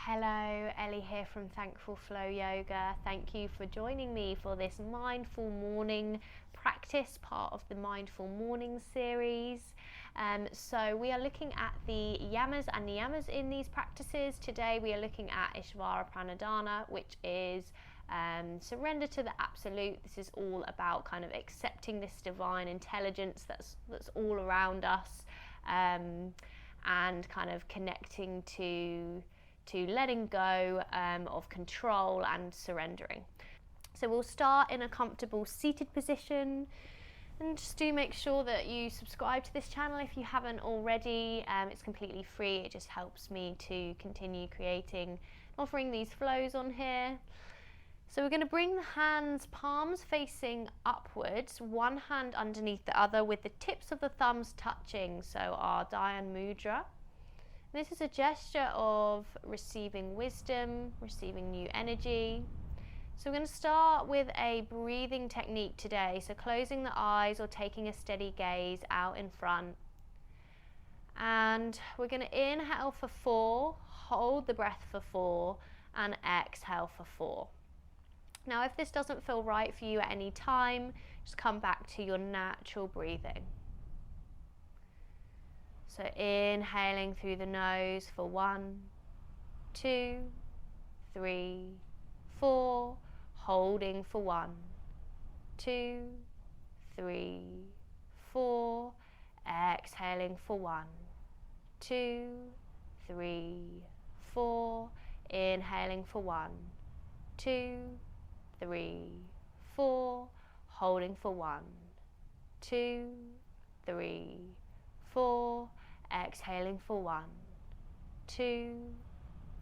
Hello, Elly here from Thankful Flow Yoga. Thank you for joining me for this mindful morning practice, part of the Mindful Morning series. So we are looking at the Yamas and Niyamas in these practices. Today we are looking at Ishvara Pranidhana, which is surrender to the absolute. This is all about kind of accepting this divine intelligence that's all around us, and kind of connecting to letting go of control and surrendering. So we'll start in a comfortable seated position, and just do make sure that you subscribe to this channel if you haven't already. It's completely free. It just helps me to continue creating, offering these flows on here. So we're going to bring the hands, palms facing upwards, one hand underneath the other with the tips of the thumbs touching, so our Dhyan Mudra. This is a gesture of receiving wisdom, receiving new energy. So we're going to start with a breathing technique today. So closing the eyes or taking a steady gaze out in front. And we're going to inhale for 4, hold the breath for 4, and exhale for 4. Now, if this doesn't feel right for you at any time, just come back to your natural breathing. So inhaling through the nose for 1, 2, 3, 4, holding for 1, 2, 3, 4, exhaling for 1, 2, 3, 4, inhaling for 1, 2, 3, 4, holding for 1, 2, 3, 4, exhaling for 1, 2,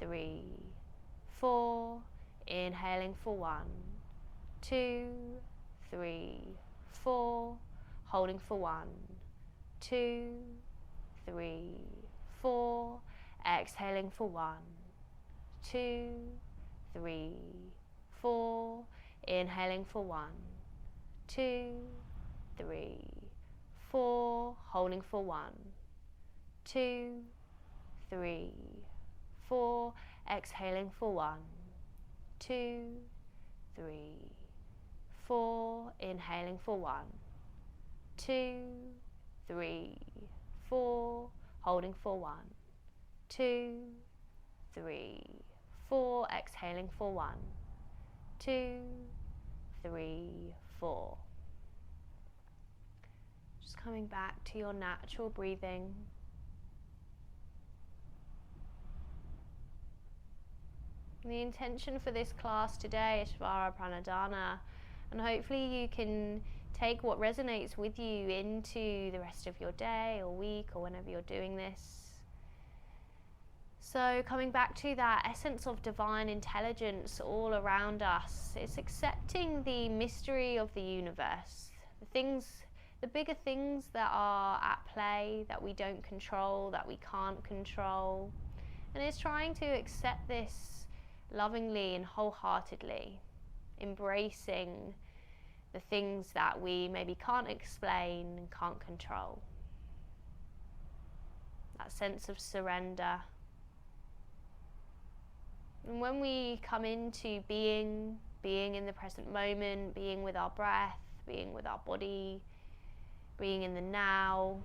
3, 4, inhaling for 1, 2, 3, 4, holding for 1, 2, 3, 4, exhaling for 1, 2, 3, 4, inhaling for 1, 2, 3, 4, holding for 1, 2, 3, 4, exhaling for 1, 2, 3, 4, inhaling for 1, 2, 3, 4, holding for 1, 2, 3, 4, exhaling for 1, 2, 3, 4. Just coming back to your natural breathing. The intention for this class today is Ishvara Pranidhana, and hopefully you can take what resonates with you into the rest of your day or week or whenever you're doing this. So coming back to that essence of divine intelligence all around us, it's accepting the mystery of the universe, the bigger things that are at play that we don't control, that we can't control, and it's trying to accept this lovingly and wholeheartedly, embracing the things that we maybe can't explain and can't control. That sense of surrender. And when we come into being in the present moment, being with our breath, being with our body, being in the now,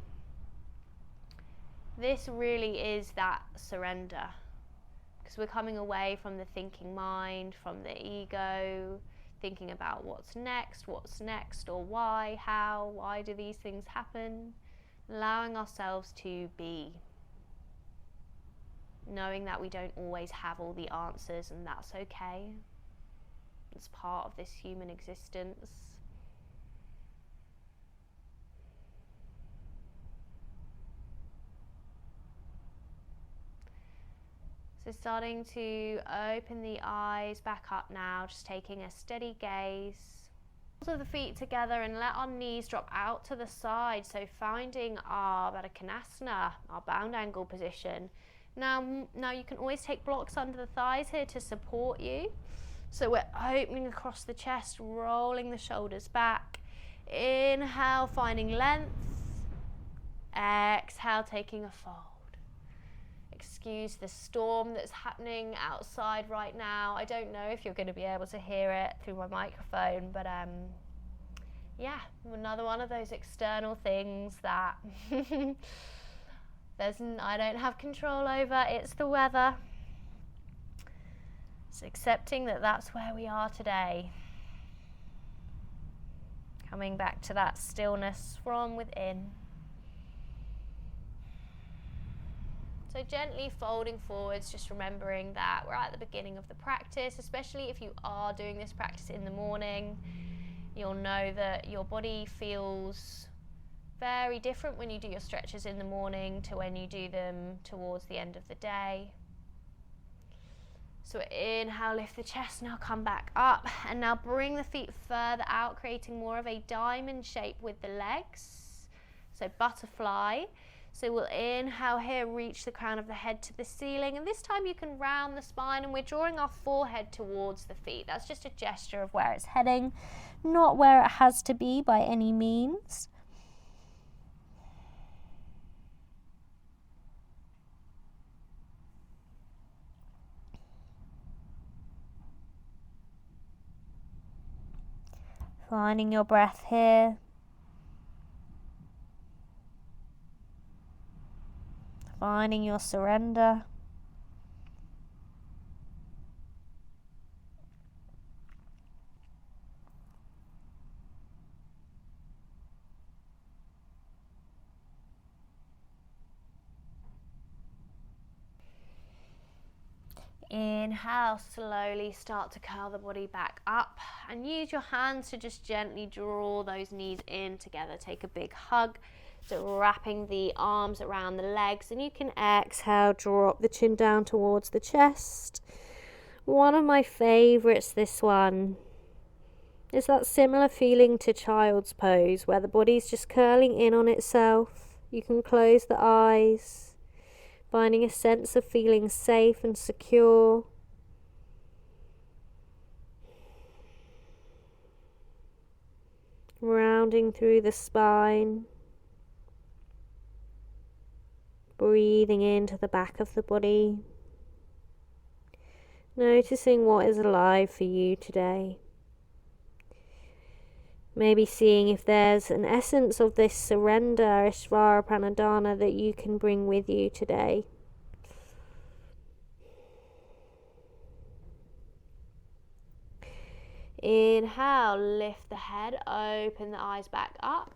this really is that surrender. Because we're coming away from the thinking mind, from the ego, thinking about what's next, or why, how, why do these things happen? Allowing ourselves to be. Knowing that we don't always have all the answers, and that's okay. It's part of this human existence. So starting to open the eyes back up now, just taking a steady gaze. Of the feet together and let our knees drop out to the side. So finding our Baddha Konasana, our bound angle position. Now you can always take blocks under the thighs here to support you. So we're opening across the chest, rolling the shoulders back. Inhale, finding length. Exhale, taking a fold. Excuse the storm that's happening outside right now. I don't know if you're going to be able to hear it through my microphone, but yeah, another one of those external things that I don't have control over. It's the weather. It's accepting that that's where we are today. Coming back to that stillness from within. So gently folding forwards, just remembering that we're at the beginning of the practice, especially if you are doing this practice in the morning. You'll know that your body feels very different when you do your stretches in the morning to when you do them towards the end of the day. So inhale, lift the chest, now come back up, and now bring the feet further out, creating more of a diamond shape with the legs. So butterfly. So we'll inhale here, reach the crown of the head to the ceiling, and this time you can round the spine, and we're drawing our forehead towards the feet. That's just a gesture of where it's heading, not where it has to be by any means. Finding your breath here. Finding your surrender. Inhale, slowly start to curl the body back up and use your hands to just gently draw those knees in together. Take a big hug. So wrapping the arms around the legs, and you can exhale, drop the chin down towards the chest. One of my favorites, this one, is that similar feeling to child's pose where the body's just curling in on itself. You can close the eyes, finding a sense of feeling safe and secure. Rounding through the spine. Breathing into the back of the body. Noticing what is alive for you today. Maybe seeing if there's an essence of this surrender, Ishvara Pranidhana, that you can bring with you today. Inhale, lift the head, open the eyes back up.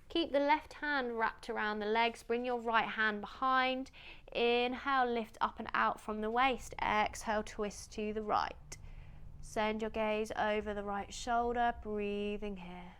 Keep the left hand wrapped around the legs, bring your right hand behind. Inhale, lift up and out from the waist. Exhale, twist to the right. Send your gaze over the right shoulder, breathing here.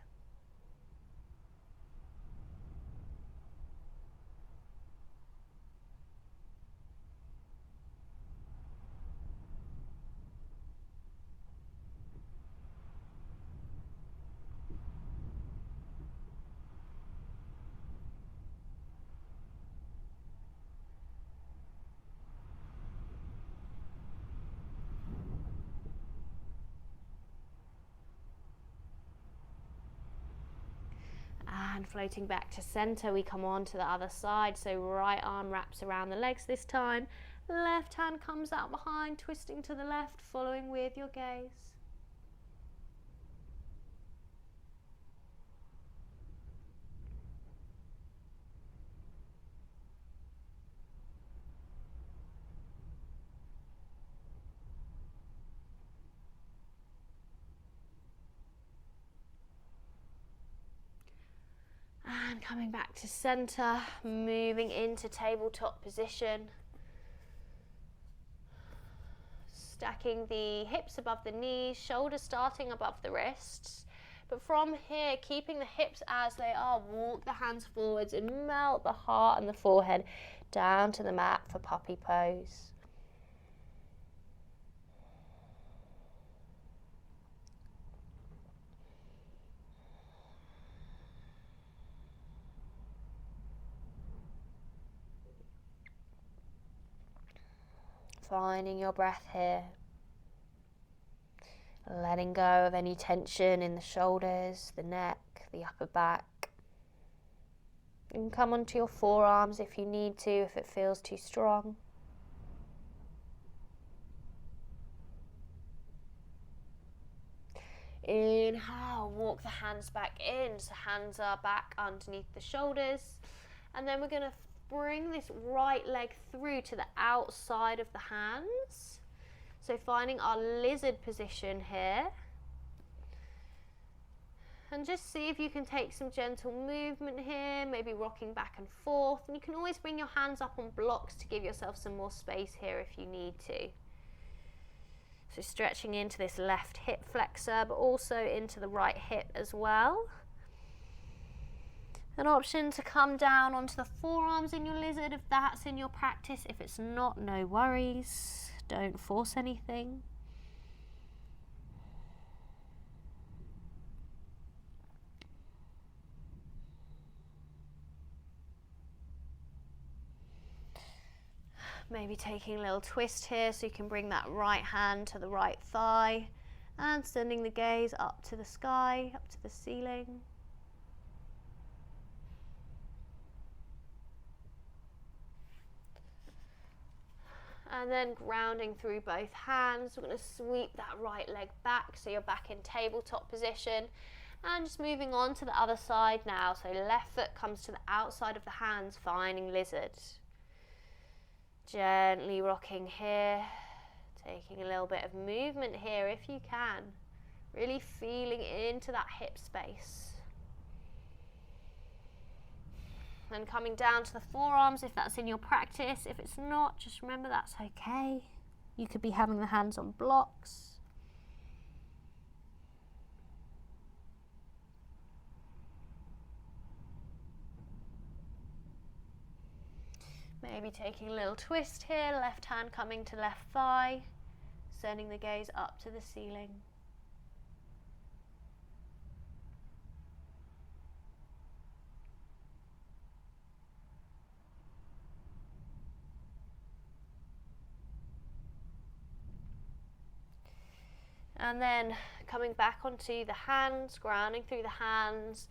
And floating back to center, we come on to the other side. So right arm wraps around the legs this time. Left hand comes out behind, twisting to the left, following with your gaze. And coming back to center, moving into tabletop position. Stacking the hips above the knees, shoulders starting above the wrists. But from here, keeping the hips as they are, walk the hands forwards and melt the heart and the forehead down to the mat for puppy pose. Finding your breath here. Letting go of any tension in the shoulders, the neck, the upper back. You can come onto your forearms if you need to, if it feels too strong. Inhale, walk the hands back in, so hands are back underneath the shoulders. And then we're going to bring this right leg through to the outside of the hands. So finding our lizard position here. And just see if you can take some gentle movement here, maybe rocking back and forth. And you can always bring your hands up on blocks to give yourself some more space here if you need to. So stretching into this left hip flexor, but also into the right hip as well. An option to come down onto the forearms in your lizard if that's in your practice. If it's not, no worries. Don't force anything. Maybe taking a little twist here so you can bring that right hand to the right thigh and sending the gaze up to the sky, up to the ceiling. And then grounding through both hands, we're going to sweep that right leg back so you're back in tabletop position. And just moving on to the other side now. So left foot comes to the outside of the hands, finding lizard. Gently rocking here, taking a little bit of movement here if you can. Really feeling into that hip space. And coming down to the forearms if that's in your practice. If it's not, just remember that's okay. You could be having the hands on blocks. Maybe taking a little twist here, left hand coming to left thigh, sending the gaze up to the ceiling. And then coming back onto the hands, grounding through the hands.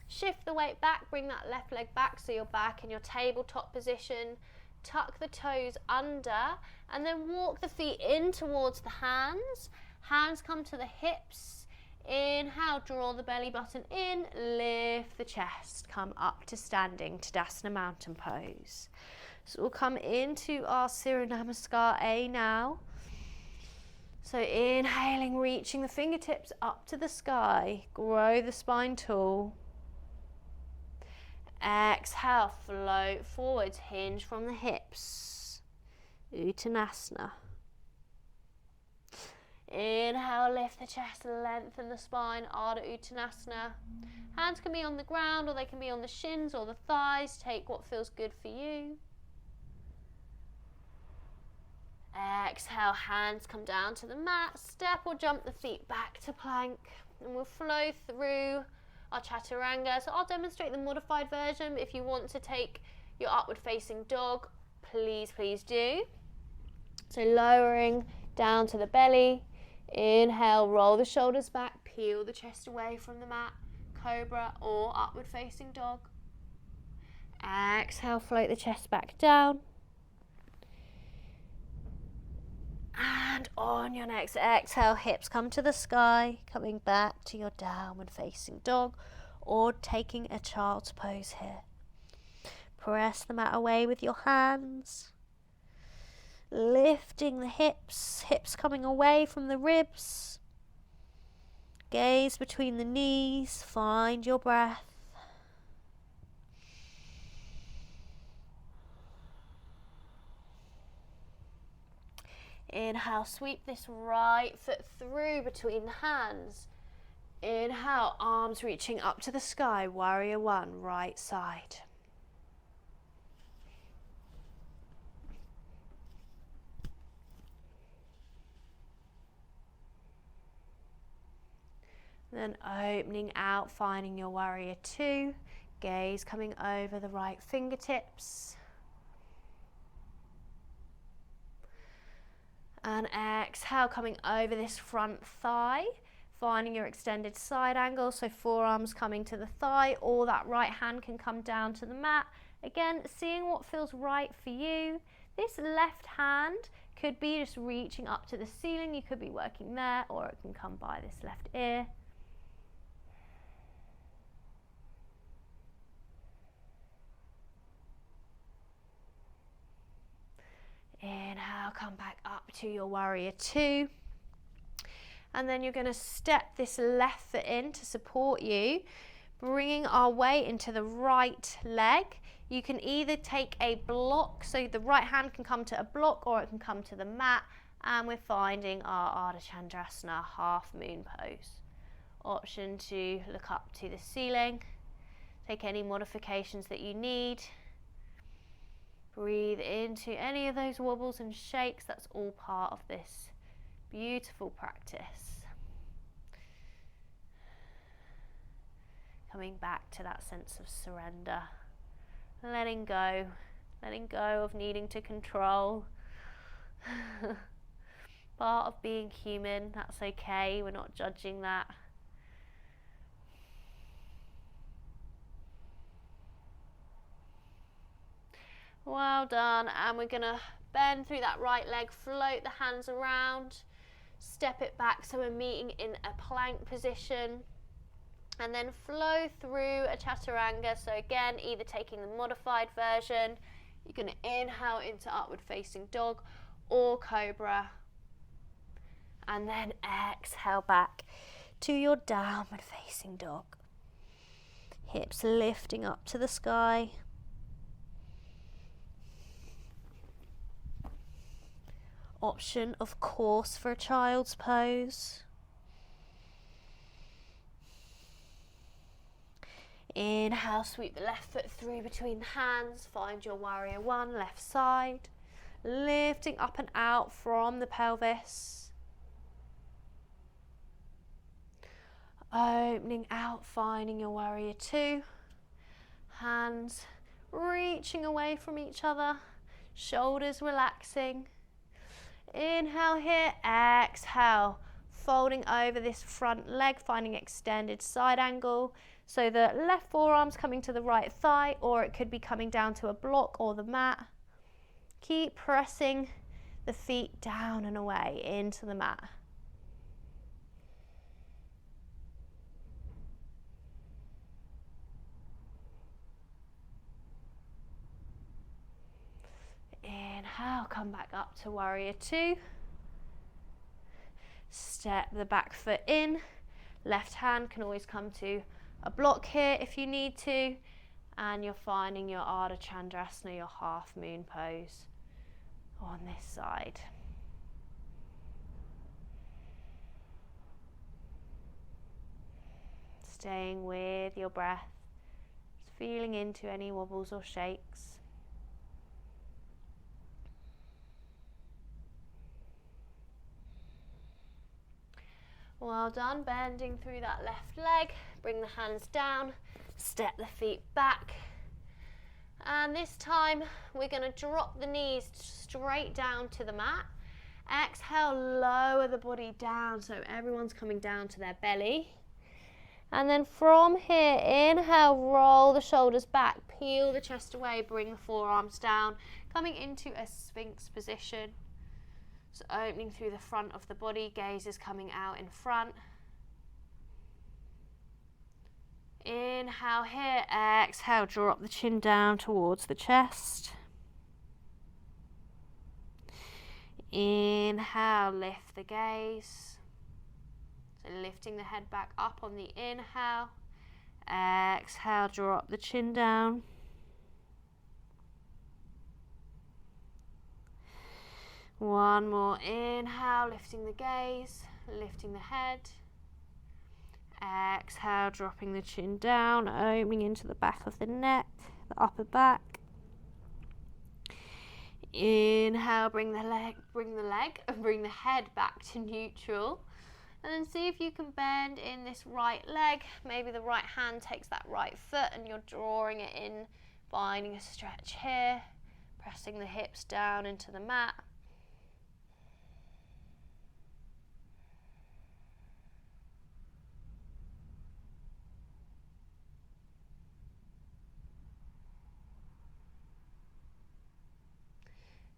Shift the weight back, bring that left leg back so you're back in your tabletop position. Tuck the toes under and then walk the feet in towards the hands. Hands come to the hips. Inhale, draw the belly button in, lift the chest. Come up to standing, Tadasana mountain pose. So we'll come into our Surya Namaskar now. So inhaling, reaching the fingertips up to the sky. Grow the spine tall. Exhale, float forwards, hinge from the hips. Uttanasana. Inhale, lift the chest, lengthen the spine, Ardha Uttanasana. Hands can be on the ground or they can be on the shins or the thighs. Take what feels good for you. Exhale, hands come down to the mat. Step or jump the feet back to plank. And we'll flow through our chaturanga. So I'll demonstrate the modified version. If you want to take your upward facing dog, please do. So lowering down to the belly. Inhale, roll the shoulders back, peel the chest away from the mat. Cobra or upward facing dog. Exhale, float the chest back down. And on your next exhale, hips come to the sky, coming back to your downward facing dog or taking a child's pose here. Press the mat away with your hands. Lifting the hips, hips coming away from the ribs. Gaze between the knees, find your breath. Inhale, sweep this right foot through between the hands. Inhale, arms reaching up to the sky, warrior one, right side. Then opening out, finding your warrior two, gaze coming over the right fingertips. And exhale, coming over this front thigh, finding your extended side angle, so forearms coming to the thigh, or that right hand can come down to the mat. Again, seeing what feels right for you. This left hand could be just reaching up to the ceiling, you could be working there, or it can come by this left ear. Inhale, come back up to your warrior two. And then you're going to step this left foot in to support you, bringing our weight into the right leg. You can either take a block, so the right hand can come to a block, or it can come to the mat, and we're finding our Ardha Chandrasana half moon pose. Option to look up to the ceiling, take any modifications that you need. Breathe into any of those wobbles and shakes, that's all part of this beautiful practice. Coming back to that sense of surrender, letting go of needing to control. Part of being human, that's okay, we're not judging that. Well done, and we're going to bend through that right leg, float the hands around, step it back so we're meeting in a plank position, and then flow through a chaturanga. So again, either taking the modified version, you're going to inhale into upward facing dog or cobra, and then exhale back to your downward facing dog. Hips lifting up to the sky. Option, of course, for a child's pose. Inhale, sweep the left foot through between the hands, find your warrior one, left side, lifting up and out from the pelvis. Opening out, finding your warrior two, hands reaching away from each other, shoulders relaxing. Inhale here, exhale, folding over this front leg, finding extended side angle. So the left forearm's coming to the right thigh, or it could be coming down to a block or the mat. Keep pressing the feet down and away into the mat. Inhale, come back up to warrior two. Step the back foot in. Left hand can always come to a block here if you need to. And you're finding your Ardha Chandrasana, your half moon pose on this side. Staying with your breath, just feeling into any wobbles or shakes. Well done, bending through that left leg, bring the hands down, step the feet back. And this time we're going to drop the knees straight down to the mat. Exhale, lower the body down so everyone's coming down to their belly. And then from here, inhale, roll the shoulders back, peel the chest away, bring the forearms down, coming into a Sphinx position. So opening through the front of the body, gaze is coming out in front. Inhale here, exhale, drop the chin down towards the chest. Inhale, lift the gaze. So lifting the head back up on the inhale. Exhale, drop the chin down. One more inhale, lifting the gaze, lifting the head. Exhale, dropping the chin down, opening into the back of the neck, the upper back. Inhale, bring the leg and bring the head back to neutral. And then see if you can bend in this right leg. Maybe the right hand takes that right foot and you're drawing it in, finding a stretch here, pressing the hips down into the mat.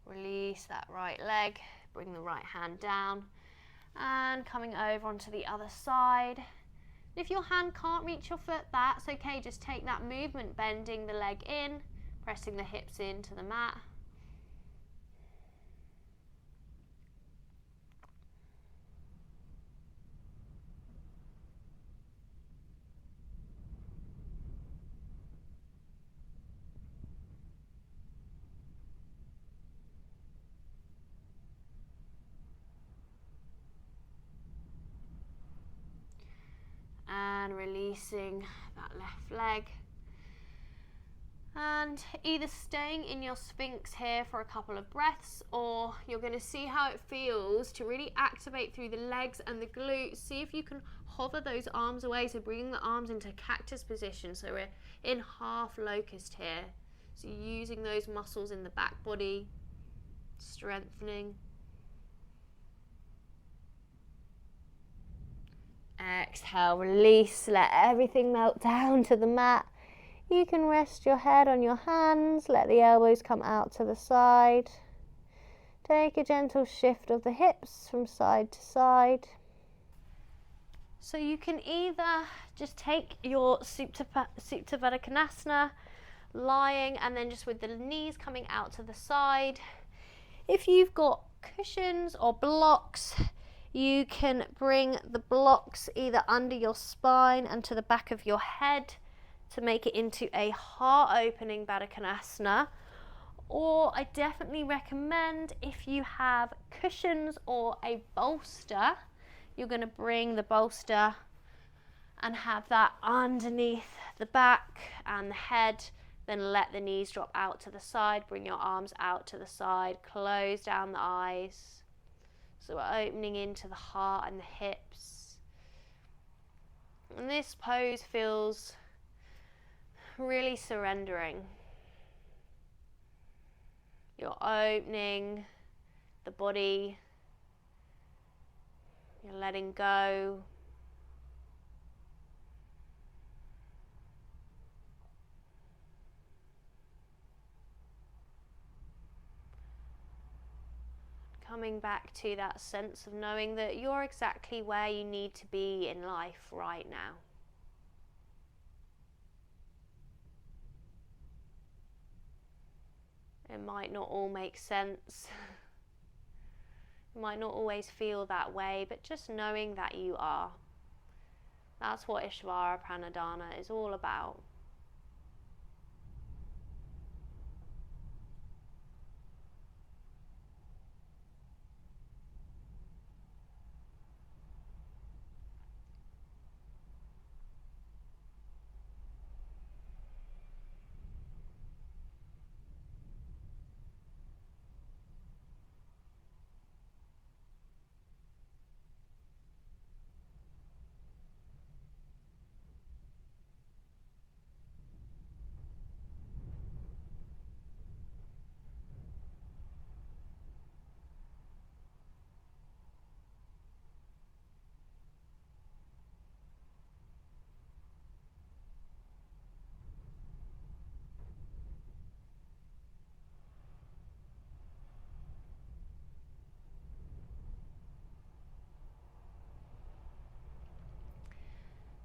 Release that right leg, bring the right hand down and coming over onto the other side. If your hand can't reach your foot, that's okay, just take that movement, bending the leg in, pressing the hips into the mat. releasing that left leg. And either staying in your Sphinx here for a couple of breaths, or you're going to see how it feels to really activate through the legs and the glutes. See if you can hover those arms away, so bringing the arms into cactus position. So we're in half locust here. So using those muscles in the back body, strengthening. Exhale, release, let everything melt down to the mat. You can rest your head on your hands, let the elbows come out to the side. Take a gentle shift of the hips from side to side. So you can either just take your Supta Baddha Konasana, lying, and then just with the knees coming out to the side. If you've got cushions or blocks, you can bring the blocks either under your spine and to the back of your head to make it into a heart-opening Baddha Konasana. Or I definitely recommend, if you have cushions or a bolster, you're going to bring the bolster and have that underneath the back and the head. Then let the knees drop out to the side, bring your arms out to the side, close down the eyes. So we're opening into the heart and the hips. And this pose feels really surrendering. You're opening the body, you're letting go. Coming back to that sense of knowing that you're exactly where you need to be in life right now. It might not all make sense. It might not always feel that way, but just knowing that you are. That's what Ishvara Pranidhana is all about.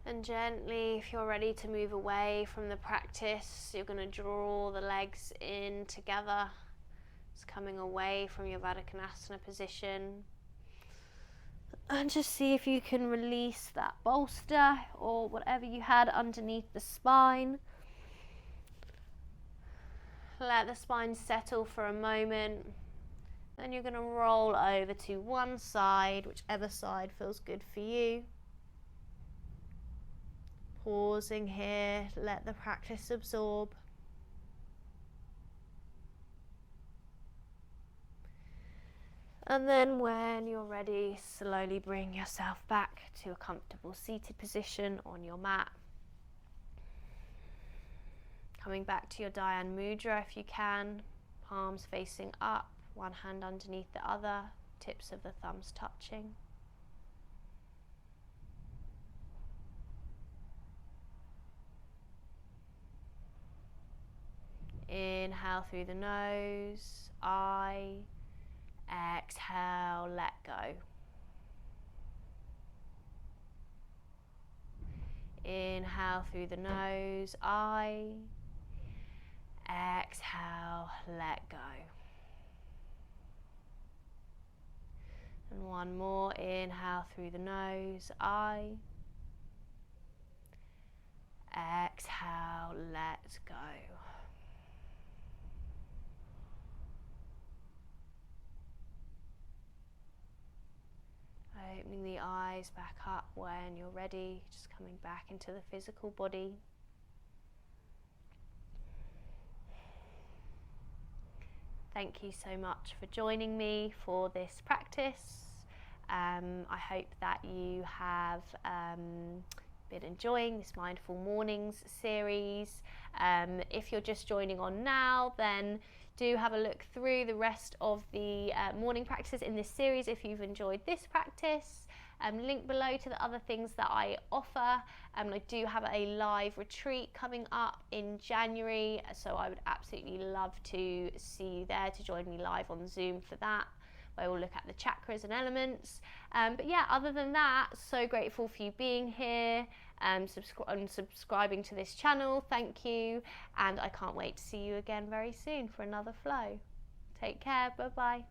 And gently, if you're ready to move away from the practice, you're going to draw the legs in together. It's coming away from your Baddha Konasana position. And just see if you can release that bolster or whatever you had underneath the spine. Let the spine settle for a moment. Then you're going to roll over to one side, whichever side feels good for you. Pausing here, let the practice absorb. And then when you're ready, slowly bring yourself back to a comfortable seated position on your mat. Coming back to your Dhyan Mudra if you can, palms facing up, one hand underneath the other, tips of the thumbs touching. Inhale through the nose, I. Exhale, let go. Inhale through the nose, I. Exhale, let go. And one more, inhale through the nose, I. Exhale, let go. Opening the eyes rise back up when you're ready, just coming back into the physical body. Thank you so much for joining me for this practice. I hope that you have been enjoying this Mindful Mornings series. If you're just joining on now, then do have a look through the rest of the morning practices in this series if you've enjoyed this practice. Link below to the other things that I offer. I do have a live retreat coming up in January, so I would absolutely love to see you there, to join me live on Zoom for that, where we'll look at the chakras and elements. But yeah, other than that, so grateful for you being here and subscribing to this channel. Thank you, and I can't wait to see you again very soon for another flow. Take care. Bye bye.